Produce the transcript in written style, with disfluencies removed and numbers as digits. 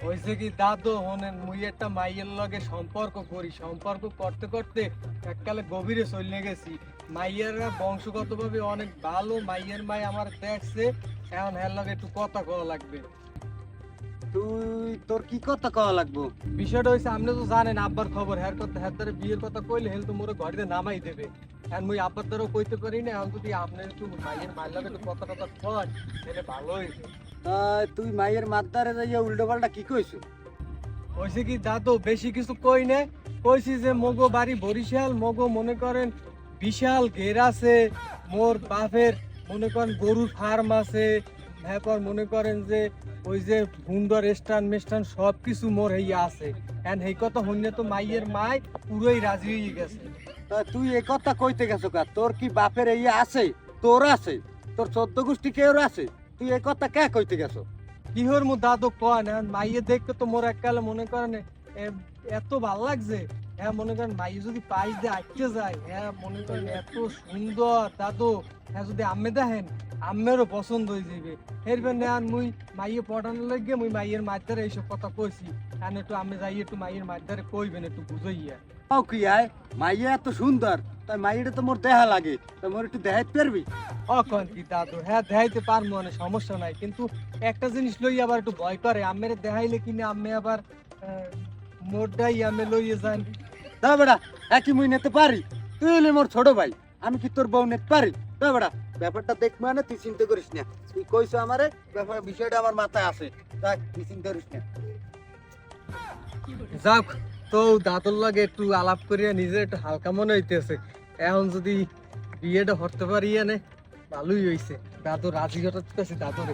হয়েছে কি দাদু হনেন মুই একটা মাইয়ের লগে সম্পর্ক করি, সম্পর্ক করতে করতে এককালে গভীরে চলে গেছি। মাইয়েরা বংশগতভাবে অনেক ভালো, মাইয়ের মাই আমার দেখছে, এখন হ্যার লগে একটু কথা কওয়া লাগবে। তুই তোর কি কথা কওয়া লাগবো? বিষয়টা হয়েছে আপনি তো জানেন আব্বার খবর, হ্যার কথা হ্যার দ্বারা বিয়ের কথা কইলে হেল তো মোরে ঘরে নামাই দেবে। এখন মুই আব্বার দ্বারাও কইতে পারি না, এখন যদি আপনি একটু মাইয়ের মাইয়ের লগে একটু কথা কথা কন তাহলে ভালো হইবে। তুই মাইয়ের মাদ্দারে যাইয়া উল্টো পাল্টা কি কইছো? কইছে কি দাদু বেশি কিছু কই না, কইছি যে মগো বাড়ি বরিশাল, মগো মনে করেন বিশাল ঘের আছে, মোর বাপের মনে করেন গরুর ফার্ম আছে, এরপর মনে করেন যে ওই যে সুন্দর স্টান মেস্টান সব কিছু মোর হইয়া আছে। এন্ড এই কথা হইলে তো মাইয়ের মাই পুরোই রাজি হয়ে গেছে। তুই এ কথা কইতে গেছো কা? তোর কি বাপের এই আছে? তোর আছে? তোর 14 গোষ্ঠী কেউ আছে? তুই এ কথা কে কইতে গেছো? কিহর মো দাদু কন, এখন মাইয়ে দেখতে তো মোর এককালে মনে করেন এত ভাল লাগছে। হ্যাঁ মনে করেন মাইয়ে যদি পাইস দিয়ে আটকে যায়, হ্যাঁ মনে করেন এত সুন্দর দাদু, হ্যাঁ যদি আম্মে দেখেন আম্মেরও পছন্দ হয়ে যাবে। এর জন্য আর মুই মাইয়ে পটানোর লাগে মুই মাইয়ের মাঝধারে এইসব কথা কইছি। এখন একটু আমি যাই একটু মাইয়ের মাঝধারে কইবেন একটু বুঝাইয়া। ও কি আয়, মাইয়া এত সুন্দর, তাই মাইয়াটা তো মোর দেহা লাগে, তাই মোর একটু দেখাইতে পারবি? অকন কি দাদু, হ্যাঁ দেখাইতে পারবো না, সমস্যা নাই, কিন্তু একটা জিনিস লই আবার একটু ভয় করে, আম্মের দেখাইলে কিনা আম্মে আবার মোরটাই আম্মে লইয়ে যান। তা বেড়া, একই মুই নিতে পারি? তুই হলে মোর ছোট ভাই, আমি কি তোর বউ নিতে পারি? তা বেড়া, ব্যাপারটা দেখ মানে তুই চিন্তা করিস না। তুই কইছো আমারে, ব্যাপার বিষয়টা আমার মাথায় আছে, তাই তুই চিন্তা করিস না। যাক, তো দাদুর লাগে একটু আলাপ করিয়া নিজে একটু হালকা মনে হইতেছে। এখন যদি বিয়েটা হতে পারি এনে ভালোই হইছে। দাদু রাজি হতে দাদুরে